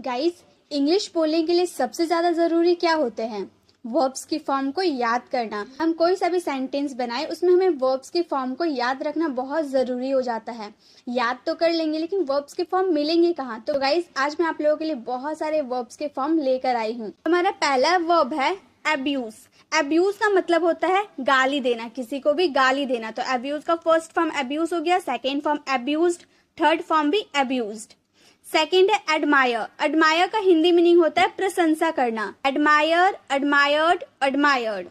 Guys, English बोलने के लिए सबसे ज्यादा जरूरी क्या होते हैं? वर्ब्स की फॉर्म को याद करना। हम कोई सा भी सेंटेंस बनाए उसमें हमें वर्ब्स की फॉर्म को याद रखना बहुत जरूरी हो जाता है। याद तो कर लेंगे लेकिन वर्ब्स के फॉर्म मिलेंगे कहाँ? तो गाइस, आज मैं आप लोगों के लिए बहुत सारे वर्ब्स के फॉर्म लेकर आई हूँ। हमारा पहला वर्ब है अब्यूज। अब्यूज का मतलब होता है गाली देना, किसी को भी गाली देना। तो अब्यूज का फर्स्ट फॉर्म अब्यूज हो गया, second form abused, third form भी अब्यूज्ड। सेकेंड है एडमायर। एडमायर का हिंदी मीनिंग होता है प्रशंसा करना। Admire, admired, admired.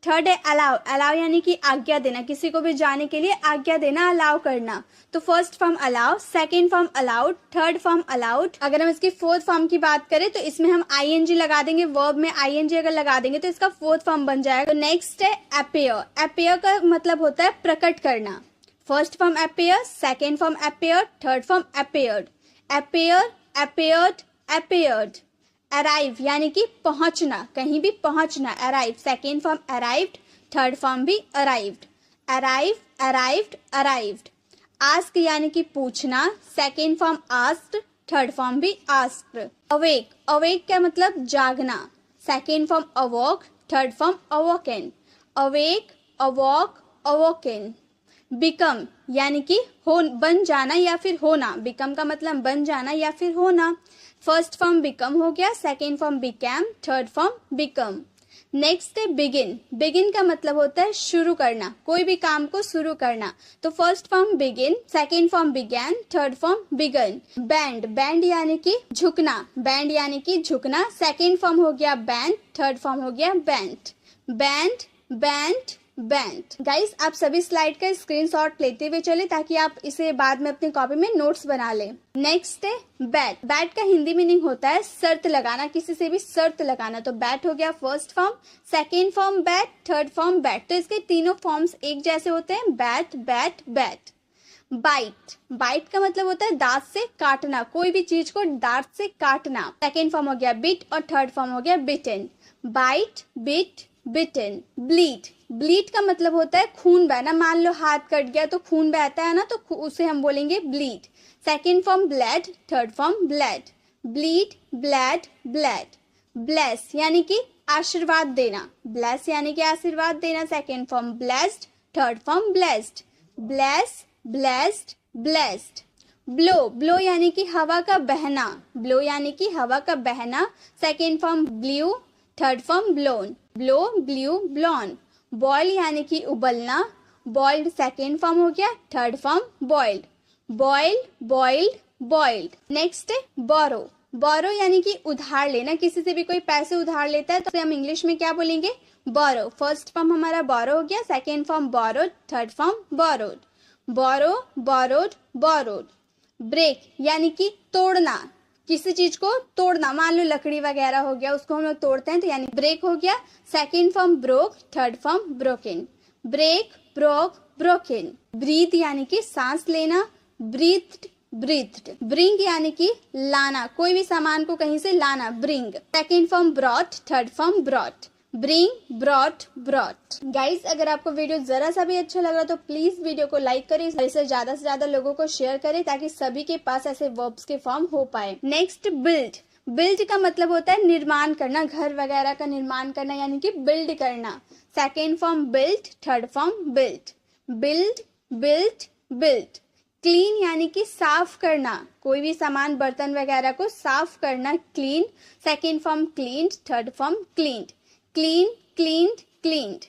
थर्ड है अलाउ। अलाउ यानी कि आज्ञा देना, किसी को भी जाने के लिए आज्ञा देना, अलाउ करना। तो first form allow, second form allowed, third form allowed. अगर हम इसकी फोर्थ फॉर्म की बात करें तो इसमें हम आईएनजी लगा देंगे। वर्ब में आईएनजी अगर लगा देंगे तो इसका फोर्थ फॉर्म बन जाएगा। तो नेक्स्ट है अपेयर। अपेयर का मतलब होता है प्रकट करना। First form appear, second form appear, third form appeared. appear, appeared, appeared. arrive यानी कि पहुंचना, कहीं भी पहुंचना। arrive second form arrived, third form भी arrived. arrive, arrived, arrived. ask यानी कि पूछना, second form asked, third form भी asked. awake, awake का मतलब जागना, second form awoke, third form awoken. awake, awoke, awoken. Become यानी कि हो, बन जाना या फिर होना। बिकम का मतलब बन जाना या फिर होना। फर्स्ट फॉर्म बिकम हो गया, second form became, third form become. Next है बिगिन। बिगिन का मतलब होता है शुरू करना, कोई भी काम को शुरू करना। तो first form begin, second form began, third form begun. Bend, bend यानी कि झुकना, बैंड यानी कि झुकना, सेकेंड फॉर्म हो गया बैंड, थर्ड फॉर्म हो गया band. Band, band, band. Guys, आप सभी स्लाइड का स्क्रीनशॉट लेते हुए चले ताकि आप इसे बाद में अपनी कॉपी में नोट्स बना लें. नेक्स्ट है बैट. बैट का हिंदी मीनिंग होता है शर्त लगाना, किसी से भी शर्त लगाना. तो बैट हो गया first form, second form bet, third form bet. तो इसके तीनों फॉर्म्स एक जैसे होते हैं, bet, bet, bet. Bite. Bite का मतलब होता है दांत से काटना, कोई भी चीज को दांत से काटना. सेकेंड फॉर्म हो गया बिट और थर्ड फॉर्म हो गया बिटन. बाइट, बिट, बिटन. ब्लीड. ब्लीड का मतलब होता है खून बहना. मान लो हाथ कट गया तो खून बहता है ना, तो उसे हम बोलेंगे bleed. Second form blood, third form blood. Bleed, blood, blood. Bless यानी कि आशीर्वाद देना. ब्लेस यानी कि आशीर्वाद देना, second form blessed, third form blessed. Bless, blessed, blessed. Blow. Blow यानी कि हवा का बहना. ब्लो यानी कि हवा का बहना, second form blew, third form blown. Blow, blew, blown. Boil यानी कि उबलना. बॉइल्ड सेकेंड फॉर्म हो गया, third form boiled. Boil, boiled, boiled. Next है बोरो. बोरो यानी कि उधार लेना, किसी से भी कोई पैसे उधार लेता है तो हम इंग्लिश में क्या बोलेंगे? बोरो. फर्स्ट फॉर्म हमारा बोरो हो गया, second form borrowed, third form borrowed. Borrow, borrowed, borrowed. Break यानी कि तोड़ना, किसी चीज को तोड़ना. मान लो लकड़ी वगैरह हो गया, उसको हम लोग तोड़ते हैं तो यानी ब्रेक हो गया. Second form broke, third form broken. Break, broke, broken. Breathe यानी कि सांस लेना. Breathed, breathed. ब्रिंग यानी कि लाना, कोई भी सामान को कहीं से लाना, bring. Second form brought, third form brought. Bring, brought, brought. Guys, अगर आपको वीडियो जरा सा भी अच्छा लग रहा तो प्लीज वीडियो को लाइक करें, इसे ज्यादा से ज्यादा लोगों को शेयर करें ताकि सभी के पास ऐसे वर्ब्स के फॉर्म हो पाए. Next build. बिल्ड का मतलब होता है निर्माण करना, घर वगैरह का निर्माण करना यानी कि बिल्ड करना. Second form build, third form build. Build, build, build. Clean यानी कि साफ करना, कोई भी सामान बर्तन वगैरह को साफ करना, clean. Second form cleaned, third form cleaned. Clean, cleaned, cleaned.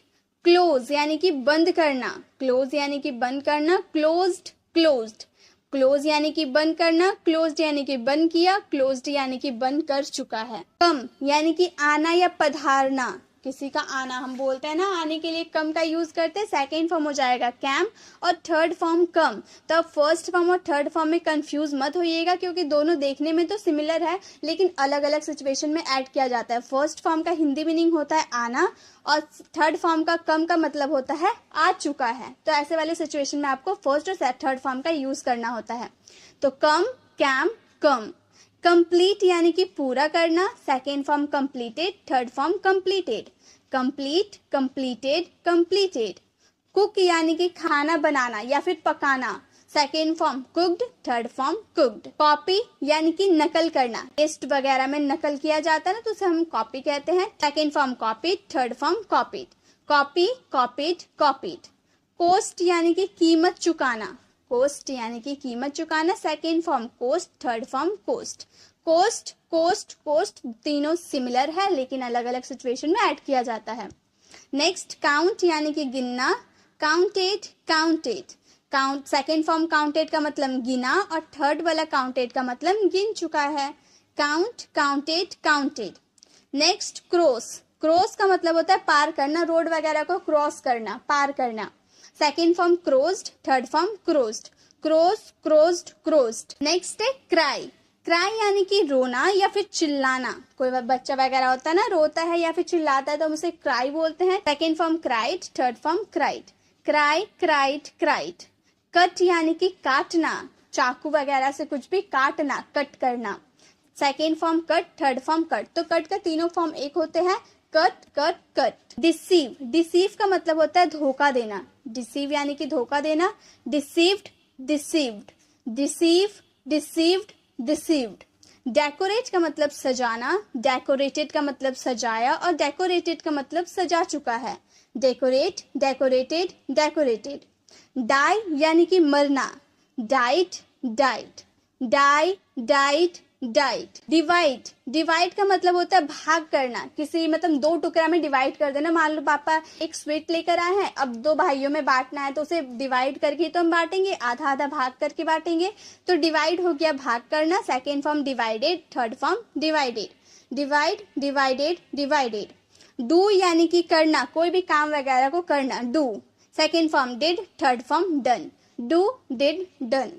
Close यानी कि बंद करना. क्लोज यानी कि बंद करना. Closed, closed. क्लोज यानी कि बंद करना. क्लोज्ड यानी कि बंद किया. क्लोज्ड यानी कि बंद कर चुका है. कम यानी कि आना या पधारना, किसी का आना. हम बोलते हैं ना आने के लिए कम का यूज करते हैं. सेकेंड फॉर्म हो जाएगा कैम और थर्ड फॉर्म कम. तो फर्स्ट फॉर्म और थर्ड फॉर्म में कंफ्यूज मत होइएगा क्योंकि दोनों देखने में तो सिमिलर है लेकिन अलग अलग सिचुएशन में ऐड किया जाता है. फर्स्ट फॉर्म का हिंदी मीनिंग होता है आना और थर्ड फॉर्म का कम का मतलब होता है आ चुका है. तो ऐसे वाले सिचुएशन में आपको फर्स्ट और थर्ड फॉर्म का यूज करना होता है. तो कम, कैम, कम. कंप्लीट यानी कि पूरा करना. Second form completed, third form completed. Complete, completed, completed. Cook यानी कि खाना बनाना या फिर पकाना. Second form cooked, third form cooked. Copy यानी कि नकल करना, टेस्ट वगैरह में नकल किया जाता है ना, तो उसे हम कॉपी कहते हैं। Second form copied, third form copied. Copy, copied, copied. Cost यानी कि कीमत चुकाना, कोस्ट यानी कि कीमत चुकाना, second form cost, third form cost. Cost, cost, cost तीनों सिमिलर है लेकिन अलग अलग सिचुएशन में ऐड किया जाता है। नेक्स्ट काउंट यानी कि गिनना, counted, counted. Count second form counted का मतलब गिना और थर्ड वाला काउंटेड का मतलब गिन चुका है। Count, counted, counted. Next cross, cross का मतलब होता है पार करना, रोड वगैरह को क्रॉस करना, पार करना। Second form क्रोज्ड, third form क्रोज्ड। Cross, क्रोज्ड, क्रोज्ड। Next है क्राई, क्राई यानी कि रोना या फिर चिल्लाना। कोई बच्चा वगैरह होता है ना, रोता है या फिर चिल्लाता है तो हम उसे क्राई बोलते हैं। Second form cried, third form cried. Cry, cried, cried. Cut यानी कि काटना, चाकू वगैरह से कुछ भी काटना, कट करना। Second form cut, third form cut. तो कट का तीनों फॉर्म एक होते हैं, cut, cut, cut. Deceive, deceive का मतलब होता है धोखा देना, डिसीव यानी कि धोखा देना। Deceived, deceived, deceive, deceived, deceived. Decorate का मतलब सजाना, डेकोरेटेड का मतलब सजाया और डेकोरेटेड का मतलब सजा चुका है। Decorate, decorated, decorated. डाई यानी कि मरना, died, died. Die, died, died. Divide, divide का मतलब होता है भाग करना, किसी मतलब दो टुकड़ा में डिवाइड कर देना। मान लो पापा एक स्वीट लेकर आए हैं, अब दो भाइयों में बांटना है तो उसे डिवाइड करके तो हम बांटेंगे, आधा आधा भाग करके बांटेंगे, तो डिवाइड हो गया भाग करना। Second form divided, third form divided. Divide, divided, divided. Do यानी कि करना, कोई भी काम वगैरह को करना, do. Second form did, third form done. Do, did, done.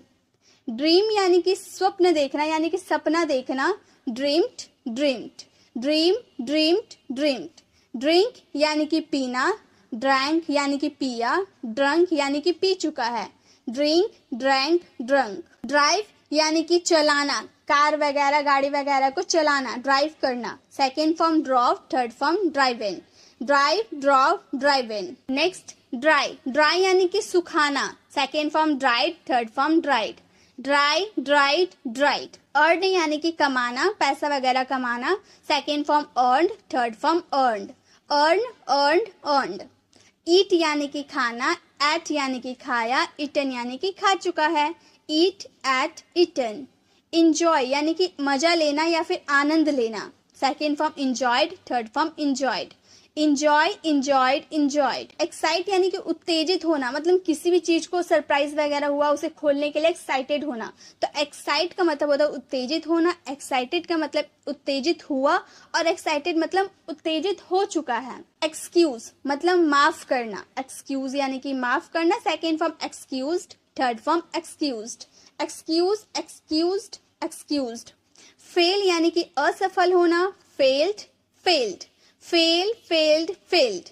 Dream यानी कि स्वप्न देखना, यानी कि सपना देखना, dreamed, dreamed. Dream, dreamed, dreamed. Drink यानी कि पीना, ड्रैंक यानी कि पिया, ड्रंक यानी कि पी चुका है। Drink, drank, drunk. ड्राइव यानी कि चलाना, कार वगैरह गाड़ी वगैरह को चलाना, ड्राइव करना। Second form drove, third form driven. Drive, drove, driven. Next dry, dry यानी कि सुखाना, second form dried, third form dried. Dry, dried, dried. Earn यानी कि कमाना, पैसा वगैरह कमाना, second form earned, third form earned. Earn, earned, earned. Eat यानी कि खाना, एट यानी कि खाया, इटन यानी कि खा चुका है। ईट, एट, इटन। इंजॉय यानी कि मजा लेना या फिर आनंद लेना, second form enjoyed, third form enjoyed. Enjoy, enjoyed, enjoyed. Excite यानी कि उत्तेजित होना, मतलब किसी भी चीज को सरप्राइज वगैरह हुआ उसे खोलने के लिए एक्साइटेड होना, तो एक्साइट का मतलब होता है उत्तेजित होना, एक्साइटेड का मतलब उत्तेजित हुआ और एक्साइटेड मतलब उत्तेजित हो चुका है। एक्सक्यूज मतलब माफ करना, एक्सक्यूज यानी कि माफ करना, second form excused, third form excused. Excuse, excused, excused. Fail यानी कि असफल होना, failed, failed. Fail, failed, failed.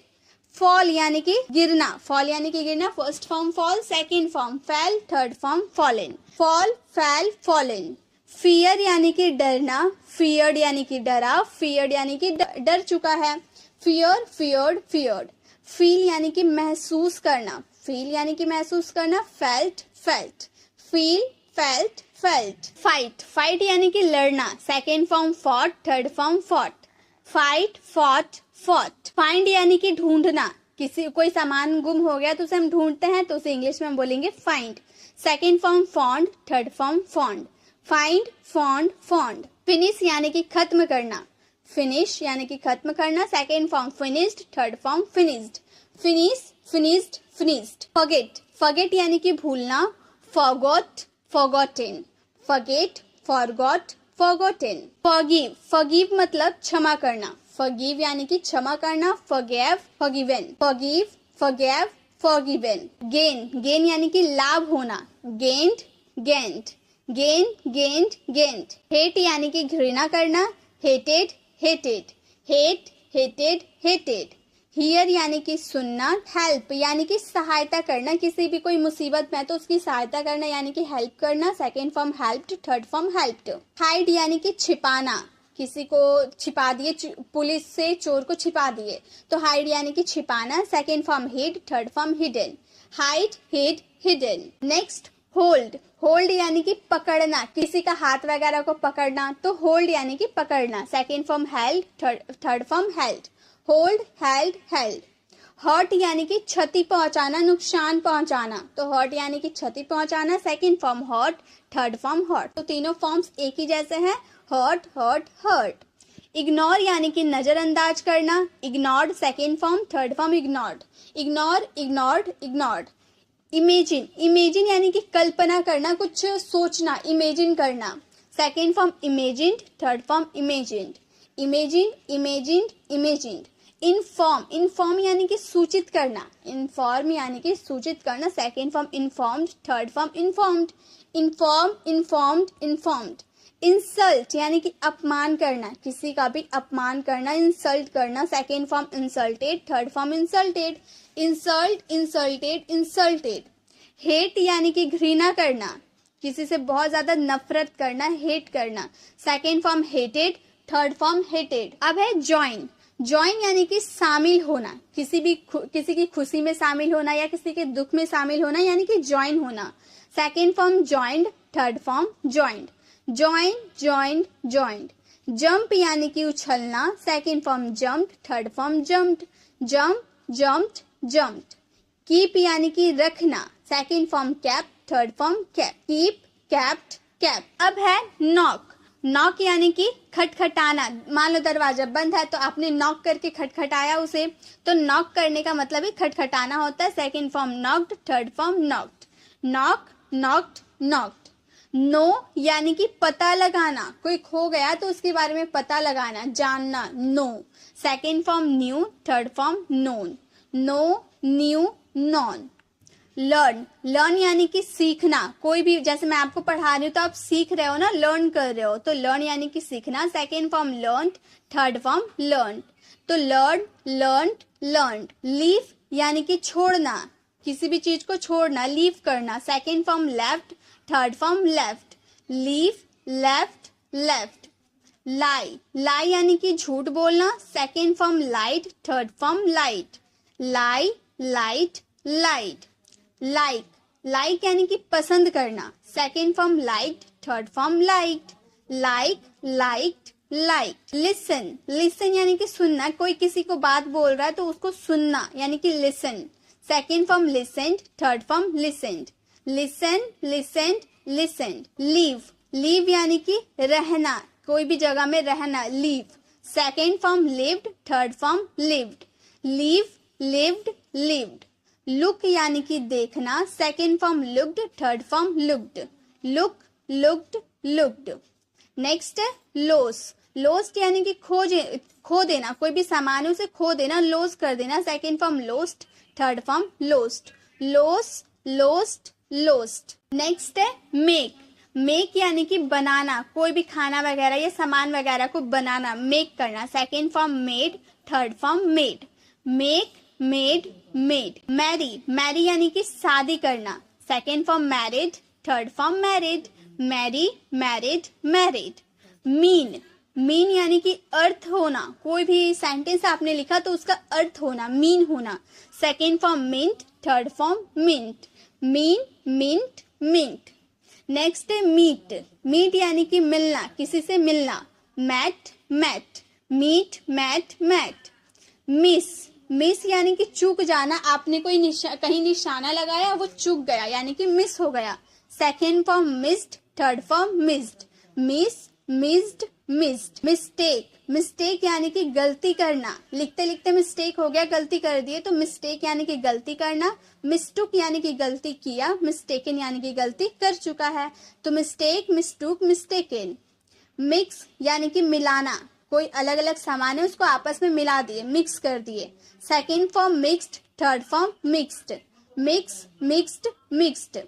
Fall यानी कि गिरना, फॉल यानी कि गिरना, first form fall, second form fail, third form fallen. Fall, fail, fallen. Fear यानी कि डरना, फियर्ड यानी कि डरा, फियर्ड यानी कि डर चुका है। Fear, feared, feared. फील यानी कि महसूस करना, फील यानी कि महसूस करना, felt, felt. Feel, felt, felt. Fight, fight यानी कि लड़ना, second form fought, third form fought. Fight, fought, fought. Find यानी कि ढूंढना, किसी कोई सामान गुम हो गया तो उसे हम ढूंढते हैं तो उसे इंग्लिश में हम बोलेंगे find, second form fond, third form fond. Find, fond, fond. Finish यानी कि खत्म करना, फिनिश यानी कि खत्म करना, second form finished, third form finished. Finish, finished, finished. Forget, forget यानी कि भूलना, forgot, forgotten. Forget, forgot, forgotten. Forgive, forgive मतलब क्षमा करना, फॉरगिव यानी कि क्षमा करना, forgive, forgiven. Forgive, forgive, forgiven. Gain, gain यानी कि लाभ होना, gained, gained. Gain, gained, gained. Hate यानी कि घृणा करना, hated, hated. Hate, hated, hated. Here यानी कि सुनना, हेल्प यानी कि सहायता करना, किसी भी कोई मुसीबत में तो उसकी सहायता करना यानी कि हेल्प करना, second form helped, third form helped. Hide यानी कि छिपाना, किसी को छिपा दिए, पुलिस से चोर को छिपा दिए तो हाइड यानी कि छिपाना, second form hid, third form hidden. Hide, hid, hidden. Next hold, hold यानी कि पकड़ना, किसी का हाथ वगैरह को पकड़ना, तो होल्ड यानी कि पकड़ना। Second form held, third form held. Hold, held, held. Hurt यानी कि क्षति पहुंचाना, नुकसान पहुंचाना, तो हर्ट यानी कि क्षति पहुंचाना, second form hurt, third form hurt. तो तीनों फॉर्म्स एक ही जैसे हैं, हर्ट, हर्ट, हर्ट। इग्नोर यानी कि नजरअंदाज करना, ignored, second form, third form ignored. Ignore, ignored, ignored. Imagine, imagine यानी कि कल्पना करना, कुछ सोचना, इमेजिन करना, second form imagined, third form imagined. Imagine, imagined, imagined. Inform, inform यानी कि सूचित करना, इनफॉर्म यानी कि सूचित करना, second form informed, third form informed. Inform, informed, informed. Insult यानी कि अपमान करना, किसी का भी अपमान करना, इंसल्ट करना, second form insulted, third form insulted. Insult, insulted, insulted. Hate यानी कि घृणा करना, किसी से बहुत ज्यादा नफरत करना, हेट करना, second form hated, third form hated. अब है ज्वाइन, ज्वाइन यानी कि शामिल होना, किसी की खुशी में शामिल होना या किसी के दुख में शामिल होना, यानी कि ज्वाइन होना, second form joined, third form joined. Join, joined, joined. Jump यानी कि उछलना, second form jumped, third form jumped. Jump, jumped, jumped. Keep यानी कि रखना, second form kept, third form kept. Keep, kept, kept. अब है नॉक, नॉक यानी कि खटखटाना, मान लो दरवाजा बंद है तो आपने नॉक करके खटखटाया उसे, तो नॉक करने का मतलब ही खटखटाना होता है, second form knocked, third form knocked. Knock, knocked, knocked. Know यानी कि पता लगाना, कोई खो गया तो उसके बारे में पता लगाना, जानना, know, second form knew, third form known. Know, knew, known. Learn, learn यानी कि सीखना, कोई भी, जैसे मैं आपको पढ़ा रही हूँ तो आप सीख रहे हो ना, लर्न कर रहे हो, तो लर्न यानी कि सीखना, second form learn, third form learn. तो लर्न, लर्न, लर्न। लीव यानी कि छोड़ना, किसी भी चीज को छोड़ना, लीव करना, second form left, third form left. Leave, left, left. Lie, lie यानी कि झूठ बोलना, second form lied, third form lied. Lie, lied, lied. Like, like यानी कि पसंद करना, second form liked, third form liked. Like, liked, liked. Listen, listen यानी कि सुनना, कोई किसी को बात बोल रहा है तो उसको सुनना, यानी कि listen, second form लिसेंड, third form लिसेंड। Listen, लिसेंड, लिसेंड। Leave, leave यानी कि रहना, कोई भी जगह में रहना, leave, second form lived, third form lived. Leave, lived, lived. Look यानी कि देखना, second form looked, third form looked. Look, looked, looked. Next है लॉस, लॉस्ट यानी कि खो देना, कोई भी सामान उसे खो देना, लॉस कर देना, second form lost, third form lost. Loss, lost, lost. Next है मेक, मेक यानी कि बनाना, कोई भी खाना वगैरह या सामान वगैरह को बनाना, मेक करना, second form made, third form made. Make, made, made. Marry, marry यानी कि शादी करना, second form married, third form married. Marry, married, married. Mean, mean यानी कि अर्थ होना, कोई भी सेंटेंस आपने लिखा तो उसका अर्थ होना, मीन होना, second form meant, third form meant. Mean, meant, meant. Next है मीट, मीट यानी कि मिलना, किसी से मिलना, met, met. Meet, met, met. Miss, miss यानी कि चूक जाना, आपने कोई कहीं निशाना लगाया वो चूक गया, यानी कि मिस हो गया, second form missed, third form missed. Miss, missed, missed. Mistake, mistake यानी कि गलती करना, लिखते लिखते मिस्टेक हो गया, गलती कर दिए, तो मिस्टेक यानी कि गलती करना। मिस्टूक यानी कि गलती किया, मिस्टेकन यानी कि गलती कर चुका है, तो मिस्टेक, मिस्टूक, मिस्टेकन। मिक्स यानी कि मिलाना, कोई अलग अलग सामान है उसको आपस में मिला दिए, मिक्स कर दिए, second form mixed, third form mixed. Mix, mixed, mixed.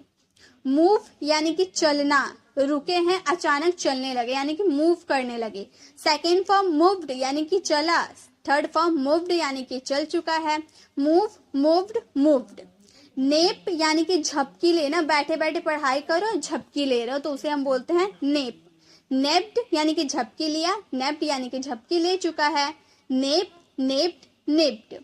Move यानी कि चलना, रुके हैं अचानक चलने लगे, यानी कि मूव करने लगे, सेकेंड फॉर्म मूव्ड यानी कि चला, थर्ड फॉर्म मूव्ड यानी कि चल चुका है। Move, moved, moved. नेप यानी कि झपकी लेना, बैठे बैठे पढ़ाई करो झपकी ले रहे हो तो उसे हम बोलते हैं नेप। नेप्ड यानी कि झपकी लिया, नेप्ड यानी कि झपकी ले चुका है। Nap, napped, napped.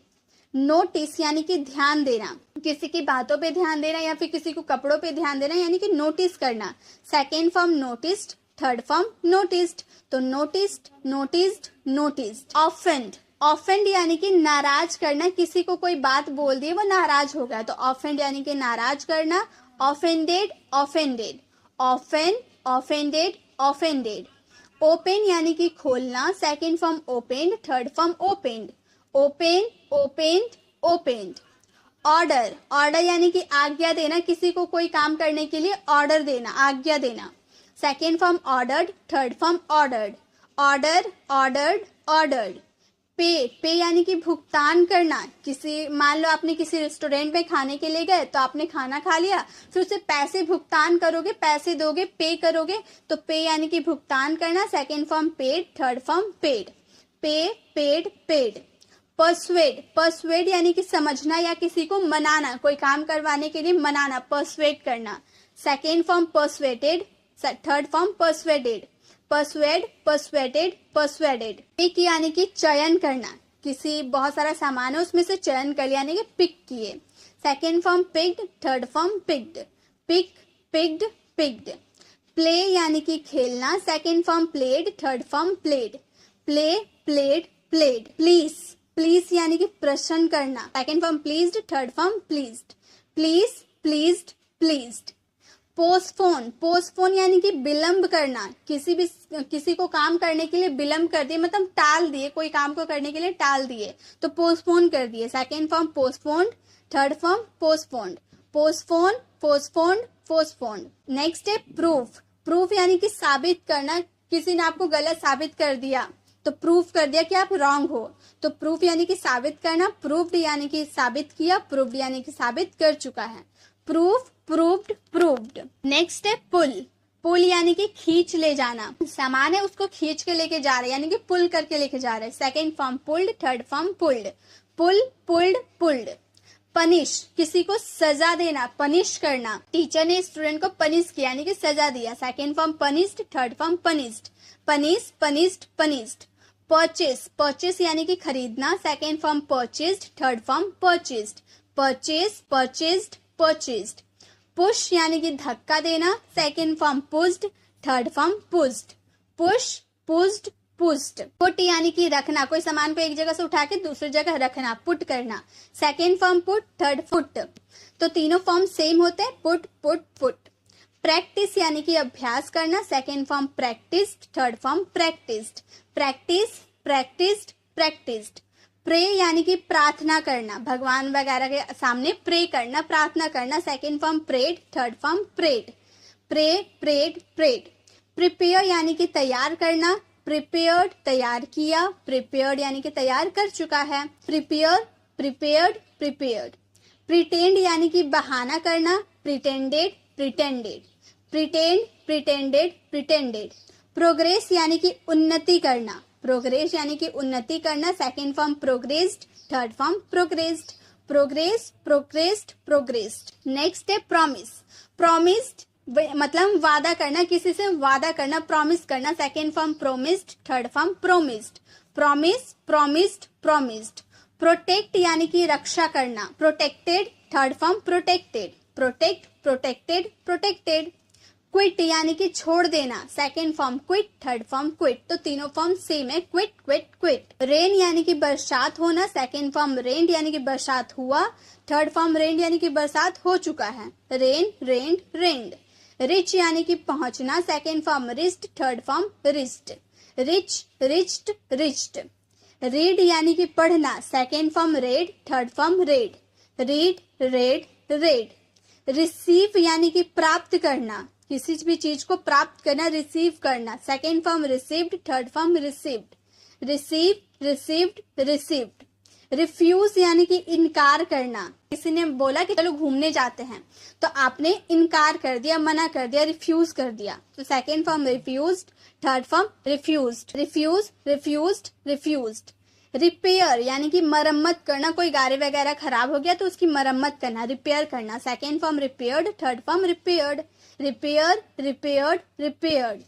नोटिस यानी कि ध्यान देना, किसी की बातों पे ध्यान देना या फिर किसी को कपड़ों पे ध्यान देना यानी कि नोटिस करना। Second form noticed, third form noticed. तो noticed, noticed, noticed. Offend, offend यानी कि नाराज करना, किसी को कोई बात बोल दी वो नाराज हो गया तो ऑफेंड यानी कि नाराज करना। Offended, offended. Offend, offended, offended. Open यानी कि खोलना, second form opened, third form opened. Open, opened, opened. Order, order यानी कि आज्ञा देना, किसी को कोई काम करने के लिए ऑर्डर देना, आज्ञा देना। Second form ordered, third form ordered. Order, ordered, ordered. पे, पे यानी कि भुगतान करना, किसी मान लो आपने किसी रेस्टोरेंट में खाने के लिए गए तो आपने खाना खा लिया, फिर उसे पैसे भुगतान करोगे, पैसे दोगे, पे करोगे, तो पे यानी कि भुगतान करना। Second form paid, third form paid. पे, पेड, पेड। परसुएड, परसुएड यानी कि समझना या किसी को मनाना, कोई काम करवाने के लिए मनाना, परसुएड करना। Second form persuaded, third form persuaded. Persuade, persuaded, persuaded. Pick यानी कि चयन करना, किसी बहुत सारा सामान है उसमें से चयन कर लिया यानी कि पिक किए। Second form picked, third form picked. Pick, picked, picked. Play यानी कि खेलना, second form played, third form played. Play, played, played. Please, please यानी कि प्रश्न करना, second form pleased, third form pleased. Please, pleased, pleased. Postpone, postpone यानी कि विलंब करना, किसी को काम करने के लिए विलंब कर दिए, मतलब टाल दिए, कोई काम को करने के लिए टाल दिए तो पोस्टपोन कर दिए। Second form postponed, third form postponed. Postpone, postponed, postponed. Next है प्रूफ, प्रूफ यानी कि साबित करना, किसी ने आपको गलत साबित कर दिया तो प्रूफ कर दिया कि आप रॉन्ग हो, तो प्रूफ यानी कि साबित करना। प्रूफ्ड यानी कि साबित किया, प्रूफ्ड यानी कि साबित कर चुका है। Proof, proofed, proofed. नेक्स्ट है पुल, पुल यानी कि खींच ले जाना, सामान है उसको खींच के लेके जा रहे यानी कि पुल करके लेके जा रहे। Second form pulled, third form pulled. Pull, pulled, pulled. Punish, किसी को सजा देना, पनिश करना, टीचर ने स्टूडेंट को पनिश किया यानी कि सजा दिया। Second form punished, third form punished. Punish, punished, punished. Purchase, purchase यानी कि खरीदना, second form purchased, third form purchased. Purchase, purchased, purchased. Push यानी कि धक्का देना, second form pushed, third form pushed. Push, pushed, pushed. Put यानी कि रखना, कोई सामान को एक जगह से उठा के दूसरी जगह रखना, पुट करना। Second form put, third foot. तो तीनों फॉर्म सेम होते हैं, पुट, पुट, फुट। प्रैक्टिस यानी कि अभ्यास करना, second form practised, third form practised. Practise, practised, practised. Pray यानी कि प्रार्थना करना, भगवान वगैरह के सामने प्रे करना, प्रार्थना करना, second form prayed, third form prayed. Pray, prayed, prayed. Prepare यानी कि तैयार करना, प्रिपेयर्ड, तैयार किया, प्रिपेयर्ड यानी कि तैयार कर चुका है। Prepare, prepared, prepared. प्रिटेंड यानी कि बहाना करना, pretended, pretended. Pretend, pretended, pretended. Progress यानी कि उन्नति करना, प्रोग्रेस यानी कि उन्नति करना, second form progressed, third form progressed. Progress, progressed, progressed. Next है प्रॉमिस, प्रॉमिस्ड मतलब वादा करना, किसी से वादा करना, प्रॉमिस करना, second form promised, third form promised. Promise, promised, promised. Protect यानी कि रक्षा करना, protected, third form protected. Protect, protected, protected. Quit यानी कि छोड़ देना, second form quit, third form quit. तो तीनों फॉर्म सेम है, क्विट, क्विट, क्विट। रेन यानी कि बरसात होना, सेकेंड फॉर्म रेन यानी कि बरसात हुआ, थर्ड फॉर्म रेन यानी कि बरसात हो चुका है। रेन, रेन्ड, रेन्ड। रिच यानी कि पहुंचना, second form reached, third form reached. Reach, reached, reached. Read यानी कि पढ़ना, second form read, third form read. Read, read, read. Receive यानी कि प्राप्त करना, किसी भी चीज को प्राप्त करना, रिसीव करना, second form received, third form received. Receive, received, received. Refuse यानी कि इनकार करना, किसी ने बोला कि चलो घूमने जाते हैं तो आपने इनकार कर दिया, मना कर दिया, रिफ्यूज कर दिया, तो second form refused, third form refused. Refuse, refused, refused. Repair यानी कि मरम्मत करना, कोई गाड़ी वगैरह खराब हो गया तो उसकी मरम्मत करना, रिपेयर करना, second form repaired, third form repaired. Repair, repaired, repaired.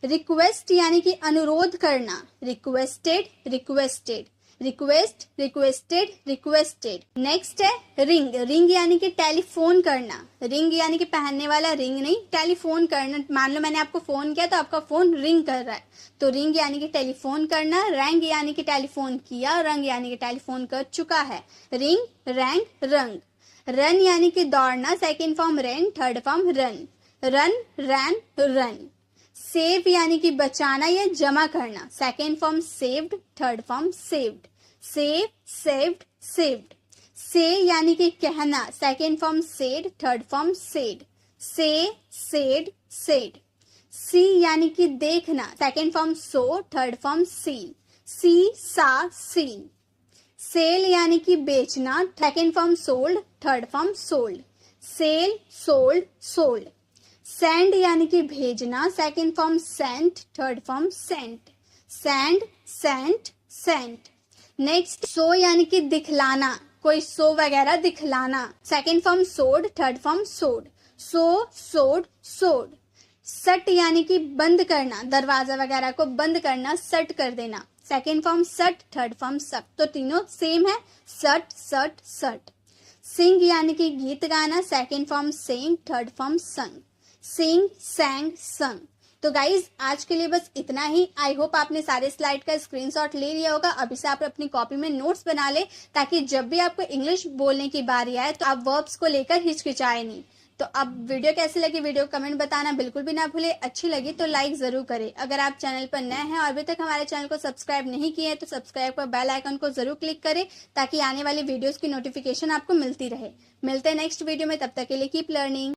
Request यानी कि अनुरोध करना, requested, requested. Request, requested, requested. Next है रिंग। रिंग यानी कि टेलीफोन करना। रिंग यानी कि पहनने वाला रिंग नहीं, टेलीफोन करना। मान लो मैंने आपको फोन किया तो आपका फोन रिंग कर रहा है, तो रिंग यानी कि टेलीफोन करना। रैंग यानी कि टेलीफोन किया, रंग यानी कि टेलीफोन कर चुका है। रिंग, रैंग, रंग। रन यानी कि दौड़ना, second form run, third form run. Run, ran, run. Save यानी कि बचाना या जमा करना, second form saved, third form saved. Save, saved, saved. Say यानी कि कहना, second form said, third form said. Say, said, said. See यानी कि देखना, second form saw, third form seen. See, saw, seen. Sell यानी कि बेचना, second form sold, third form sold. Sell, sold, sold. Send यानी कि भेजना, second form sent, third form sent. Send, sent, sent. Next show यानी कि दिखलाना, कोई शो वगैरह दिखलाना, second form showed, third form showed. Show, सोड, सोड। सट यानी कि बंद करना, दरवाजा वगैरह को बंद करना, सट कर देना, सेकेंड फॉर्म सट, थर्ड फॉर्म सट। तो तीनों सेम है, सट, सट, सट। सिंग यानी कि गीत गाना, second form Seng, third form संग। सिंग, सैंग, संग। तो गाइज आज के लिए बस इतना ही। आई होप आपने सारे स्लाइड का स्क्रीनशॉट ले लिया होगा। अभी से आप अपनी कॉपी में नोट्स बना ले, ताकि जब भी आपको इंग्लिश बोलने की बारी आए तो आप वर्ब्स को लेकर हिचकिचाए नहीं। तो अब वीडियो कैसी लगी, वीडियो कमेंट बताना बिल्कुल भी ना भूले। अच्छी लगी तो लाइक जरूर करें। अगर आप चैनल पर नए हैं और अभी तक हमारे चैनल को सब्सक्राइब नहीं किए हैं तो सब्सक्राइब कर बेल आइकन को जरूर क्लिक करें, ताकि आने वाली वीडियोस की नोटिफिकेशन आपको मिलती रहे। मिलते हैं नेक्स्ट वीडियो में, तब तक के लिए कीप लर्निंग।